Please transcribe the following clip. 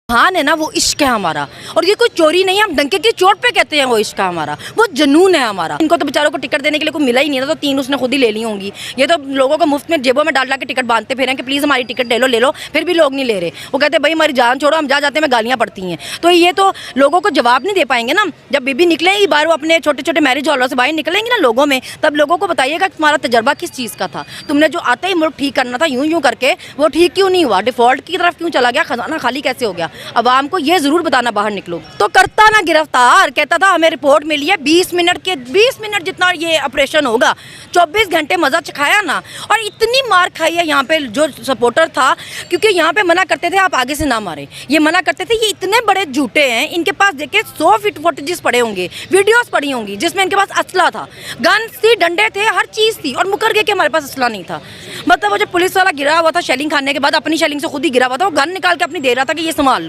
हाँ है ना, वो इश्क है हमारा। और ये कोई चोरी नहीं है, हम डंके की चोट पे कहते हैं वो इश्क है हमारा, वो जुनून है हमारा। इनको तो बेचारों को टिकट देने के लिए कोई मिला ही नहीं था, तो 3 उसने खुद ही ले ली होंगी। ये तो लोगों को मुफ्त में जेबों में डाल के टिकट बांधते फिर हैं कि प्लीज़ हमारी टिकट ले लो। फिर भी लोग नहीं ले रहे। वो कहते भाई हमारी जान छोड़ो, हम जा जाते हैं गालियाँ पड़ती हैं। तो ये तो लोगों को जवाब नहीं दे पाएंगे ना। जब बीबी निकलेंगी बाहर, वो अपने छोटे छोटे मैरिज हॉलों से बाहर निकलेंगी ना लोगों में, तब लोगों को बताइएगा तुम्हारा तजर्बा किस चीज़ का था। तुमने जो आते ही मुल्क ठीक करना था यूं करके, वो ठीक क्यों नहीं हुआ? डिफॉल्ट की तरफ क्यों चला गया? खजाना खाली कैसे हो गया? अवाम को ये जरूर बताना बाहर निकलो। तो करता ना गिरफ्तार, कहता था हमें रिपोर्ट मिली है 20 मिनट जितना ये ऑपरेशन होगा, 24 घंटे मजा चखाया ना। और इतनी मार खाई है यहाँ पे जो सपोर्टर था, क्योंकि यहाँ पे मना करते थे आप आगे से ना मारे, ये मना करते थे। ये इतने बड़े झूठे हैं, इनके पास देखे 100 फुटेजेस पड़े होंगे, वीडियोस पड़ी होंगी जिसमें इनके पास असला था, गन थी, डंडे थे, हर चीज़ थी, और मुकर गए कि हमारे पास असला नहीं था। मतलब वो जो पुलिस वाला गिरा हुआ था शेलिंग खाने के बाद, अपनी शेलिंग से खुद ही गिरा हुआ था, वो गन निकाल के अपनी दे रहा था कि ये संभाल लो।